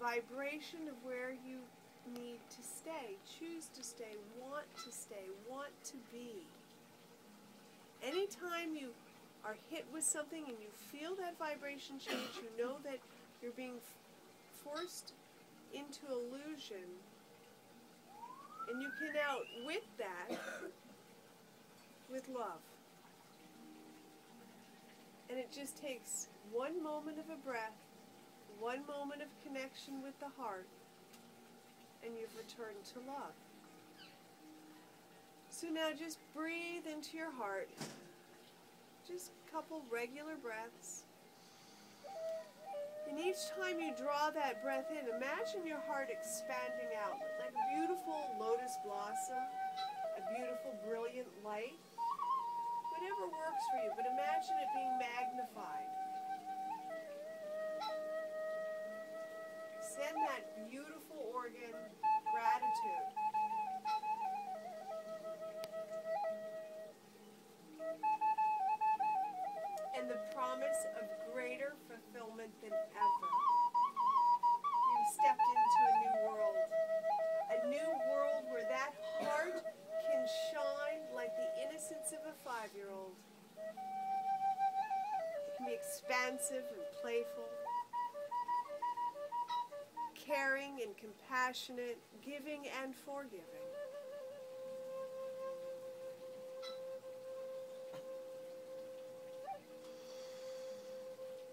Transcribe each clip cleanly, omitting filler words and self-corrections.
vibration of where you need to stay, choose to stay, want to be. Anytime you are hit with something and you feel that vibration change, you know that you're being forced into illusion, and you can outwit that with love. And it just takes one moment of a breath, one moment of connection with the heart, and you've returned to love. So now just breathe into your heart. Just a couple regular breaths. And each time you draw that breath in, imagine your heart expanding out like a beautiful lotus blossom, a beautiful brilliant light. Whatever works for you, but imagine it being magnified. Send that beautiful organ gratitude. And the promise of greater fulfillment than ever. You've stepped into a new world. A new world where that heart can shine like the innocence of a 5-year-old. It can be expansive and playful, caring and compassionate, giving and forgiving.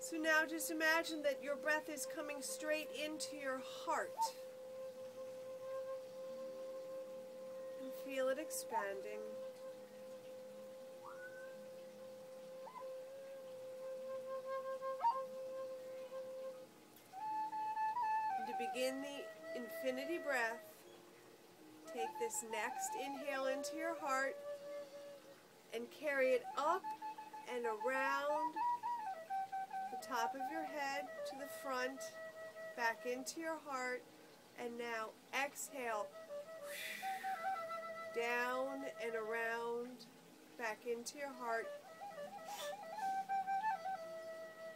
So now just imagine that your breath is coming straight into your heart. And feel it expanding. And to begin the infinity breath, take this next inhale into your heart and carry it up and around the top of your head to the front, back into your heart, and now exhale down and around, back into your heart,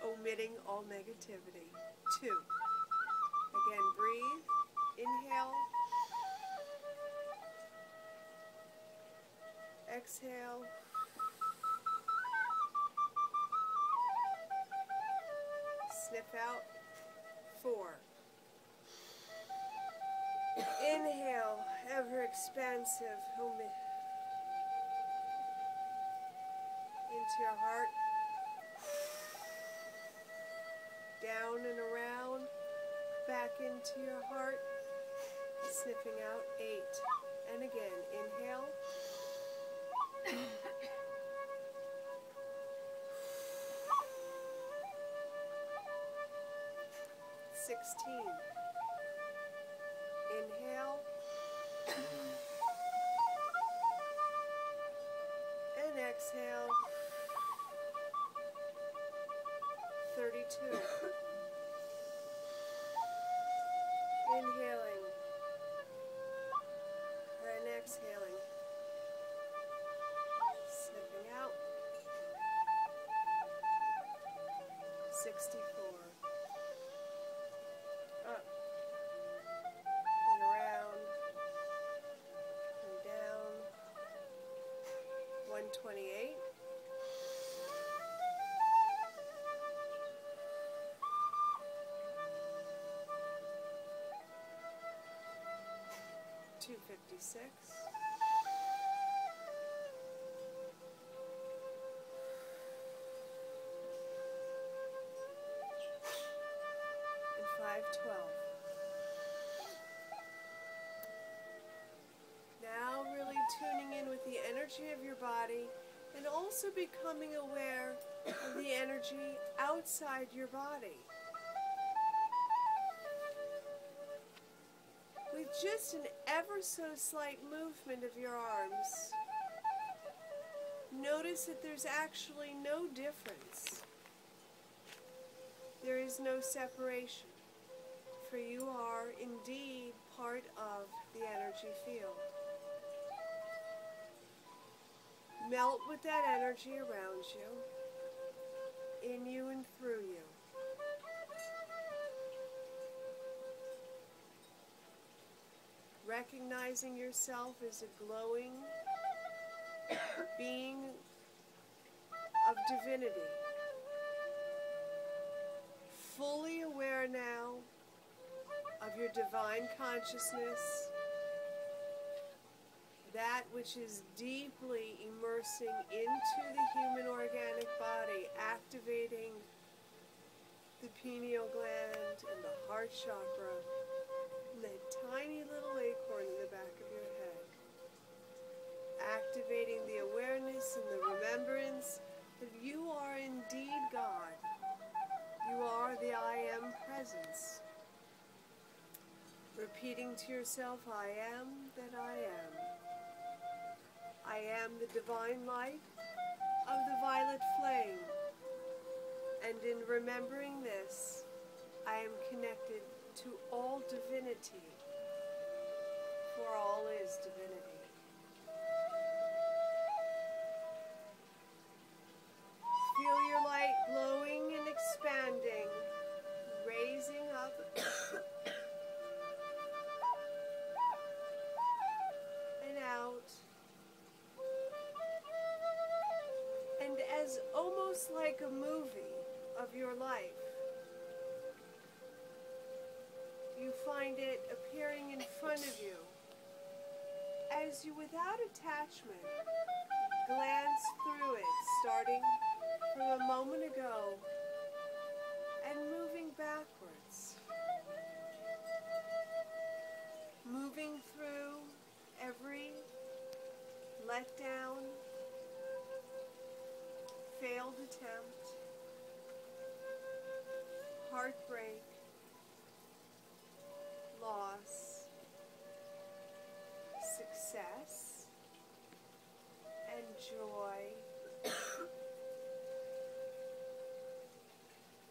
omitting all negativity. 2. Again, breathe, inhale, exhale, sniff out. 4. Inhale, ever expansive, into your heart, down and around, back into your heart, sniffing out. 8. And again, inhale, 16. Inhale. And exhale. 32. Inhaling. And exhaling. Sniffing out. 64. Up and around and down. 128. $256. And 512. Now really tuning in with the energy of your body and also becoming aware of the energy outside your body. With just an ever so slight movement of your arms, notice that there's actually no difference. There is no separation, for you are indeed part of the energy field. Melt with that energy around you, in you and through you. recognizing yourself as a glowing being of divinity, fully aware now of your divine consciousness, that which is deeply immersing into the human organic body, activating the pineal gland and the heart chakra, and that tiny little acorn in the back of your head, activating the awareness and the remembrance that you are indeed God. You are the I Am presence. Repeating to yourself, I am that I am. I am the divine light of the violet flame. And in remembering this, I am connected to all divinity, for all is divinity. Feel your light glowing and expanding, raising up and out. And as almost like a movie of your life, you find it appearing in front of you as you, without attachment, glance through it, starting from a moment ago and moving backwards, moving through every letdown, failed attempt, heartbreak, loss, success, and joy.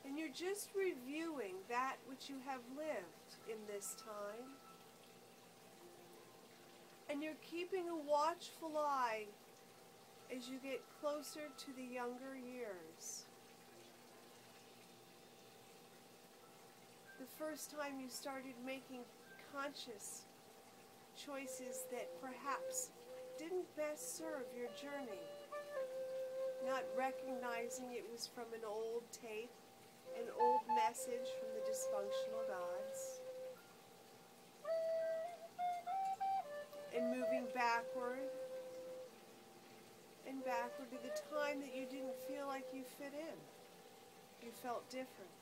And you're just reviewing that which you have lived in this time. And you're keeping a watchful eye as you get closer to the younger years. The first time you started making conscious choices that perhaps didn't best serve your journey, not recognizing it was from an old tape, an old message from the dysfunctional gods, and moving backward and backward to the time that you didn't feel like you fit in. You felt different.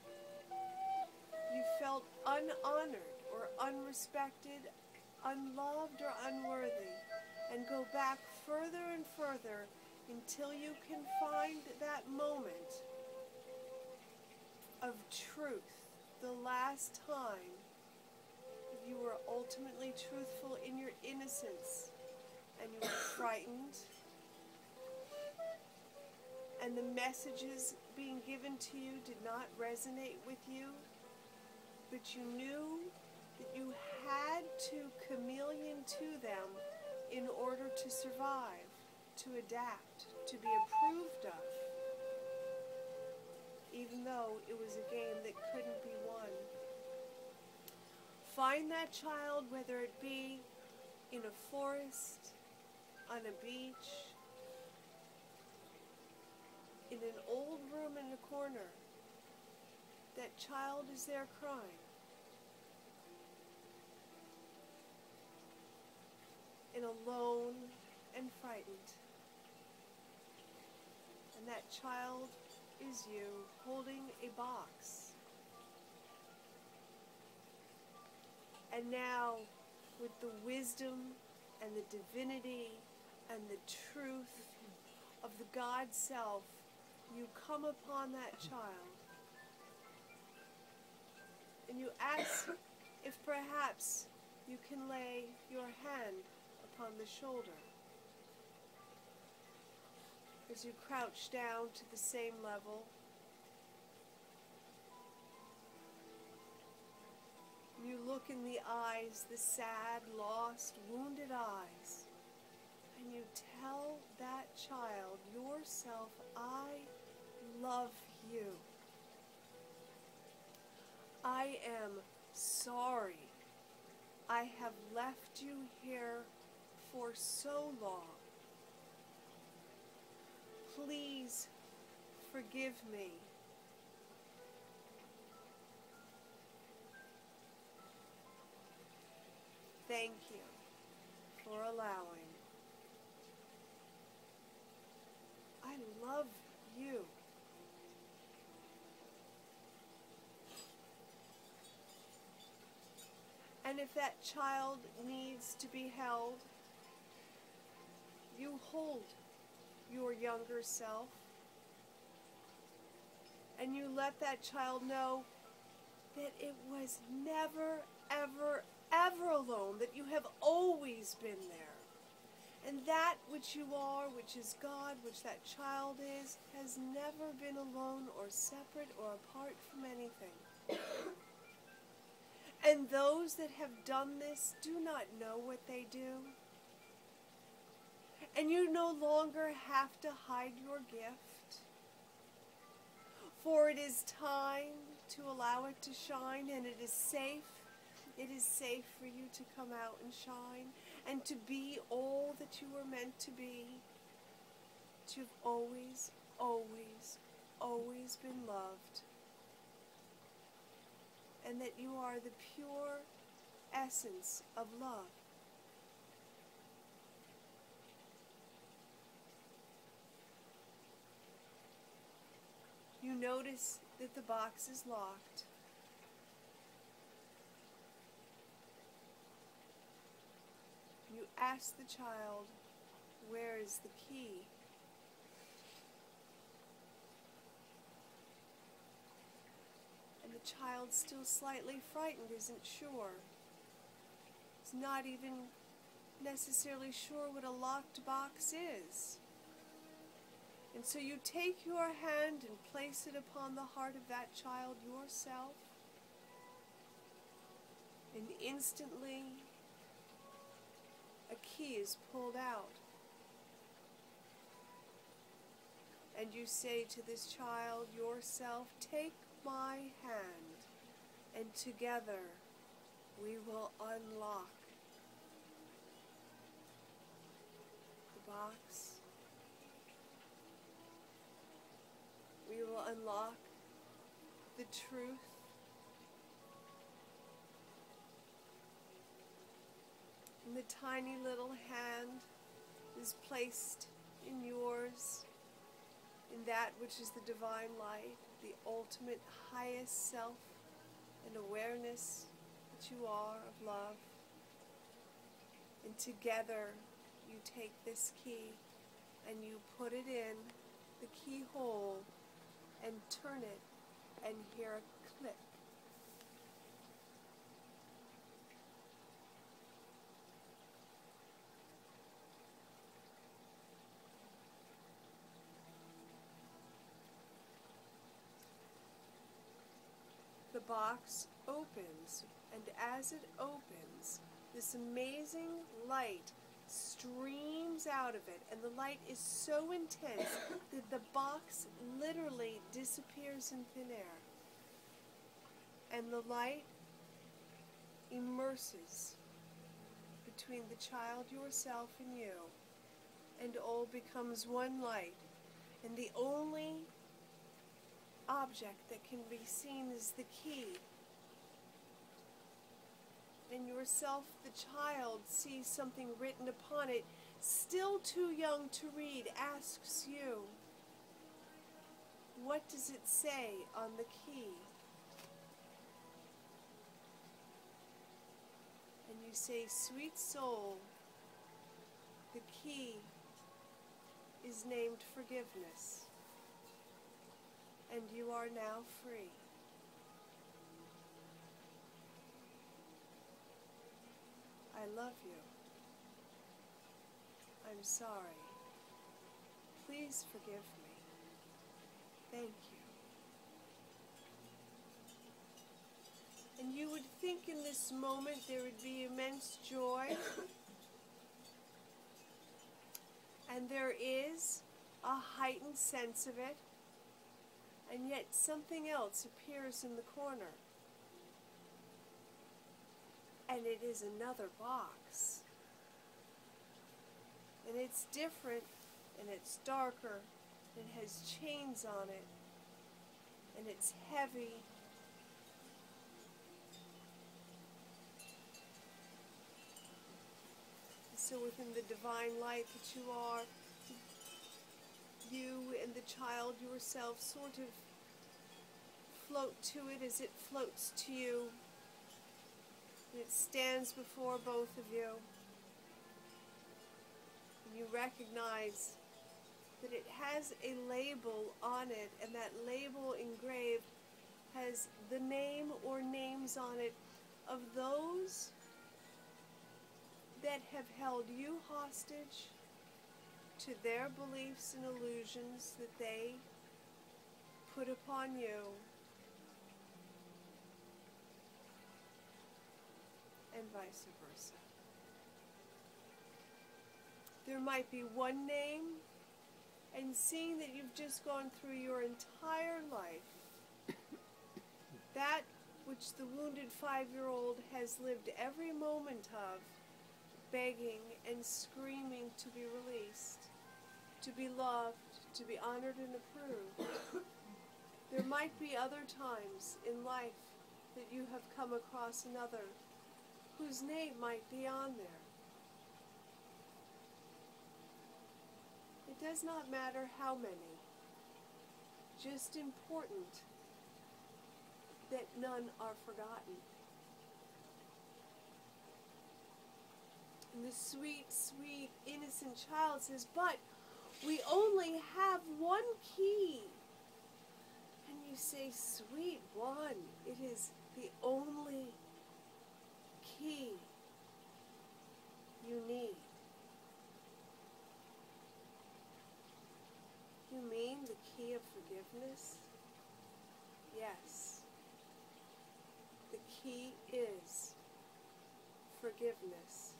You felt unhonored or unrespected, unloved or unworthy, and go back further and further until you can find that moment of truth, the last time you were ultimately truthful in your innocence and you were frightened, and the messages being given to you did not resonate with you, but you knew that you had to chameleon to them in order to survive, to adapt, to be approved of, even though it was a game that couldn't be won. Find that child, whether it be in a forest, on a beach, in an old room in a corner. That child is there crying. And alone and frightened. And that child is you holding a box. And now, with the wisdom and the divinity and the truth of the God self, you come upon that child. And you ask if perhaps you can lay your hand upon the shoulder. As you crouch down to the same level, you look in the eyes, the sad, lost, wounded eyes, and you tell that child, yourself, I love you. I am sorry I have left you here for so long. Please forgive me. Thank you for allowing. I love you. And if that child needs to be held, you hold your younger self and you let that child know that it was never, ever, ever alone, that you have always been there. And that which you are, which is God, which that child is, has never been alone or separate or apart from anything. And those that have done this do not know what they do. And you no longer have to hide your gift. For it is time to allow it to shine, and it is safe. It is safe for you to come out and shine and to be all that you were meant to be. That you've always, always, always been loved. And that you are the pure essence of love. You notice that the box is locked. You ask the child, where is the key? And the child, still slightly frightened, isn't sure. He's not even necessarily sure what a locked box is. And so you take your hand and place it upon the heart of that child yourself. And instantly, a key is pulled out. And you say to this child yourself, take my hand, and together we will unlock the box. We will unlock the truth. And the tiny little hand is placed in yours, in that which is the divine light, the ultimate highest self and awareness that you are of love. And together you take this key and you put it in the keyhole and turn it and hear a click. The box opens, and as it opens, this amazing light streams out of it, and the light is so intense that the box literally disappears in thin air. And the light immerses between the child, yourself, and you, and all becomes one light. And the only object that can be seen is the key. And yourself, the child, sees something written upon it, still too young to read, asks you, what does it say on the key? And you say, sweet soul, the key is named forgiveness, and you are now free. I love you. I'm sorry. Please forgive me. Thank you. And you would think in this moment there would be immense joy. And there is a heightened sense of it. And yet something else appears in the corner. and it is another box. And it's different, and it's darker, and it has chains on it, and it's heavy. So within the divine light that you are, you and the child yourself sort of float to it as it floats to you. And it stands before both of you. And you recognize that it has a label on it, and that label engraved has the name or names on it of those that have held you hostage to their beliefs and illusions that they put upon you, and vice versa. There might be one name, and seeing that you've just gone through your entire life, that which the wounded 5-year-old has lived every moment of, begging and screaming to be released, to be loved, to be honored and approved. There might be other times in life that you have come across another whose name might be on there. It does not matter how many, just important that none are forgotten. And the sweet, sweet, innocent child says, but we only have one key. And you say, sweet one, it is the only key you need. You mean the key of forgiveness? Yes. The key is forgiveness.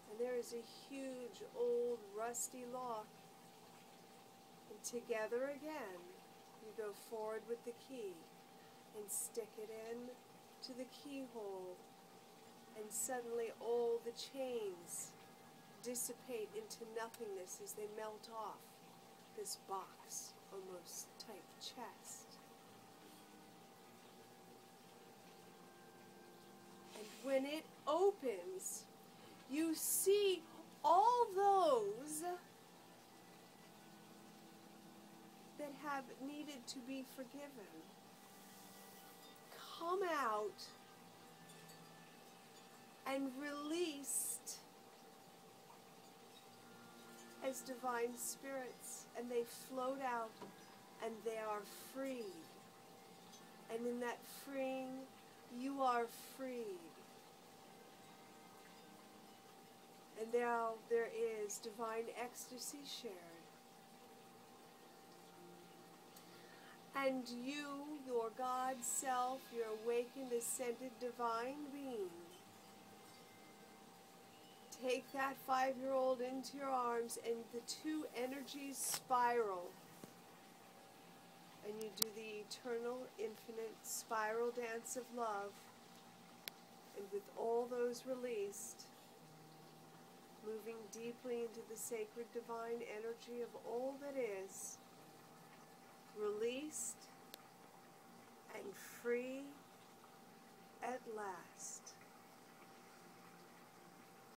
And there is a huge, old, rusty lock. And together again, you go forward with the key and stick it in to the keyhole. And suddenly all the chains dissipate into nothingness as they melt off this box, almost tight chest. And when it opens, you see all those that have needed to be forgiven come out and released as divine spirits, and they float out and they are freed. And in that freeing, you are freed. And now there is divine ecstasy shared. And you, your God self, your awakened, ascended divine being, take that 5-year-old into your arms, and the two energies spiral. And you do the eternal, infinite spiral dance of love. And with all those released, moving deeply into the sacred divine energy of all that is, released and free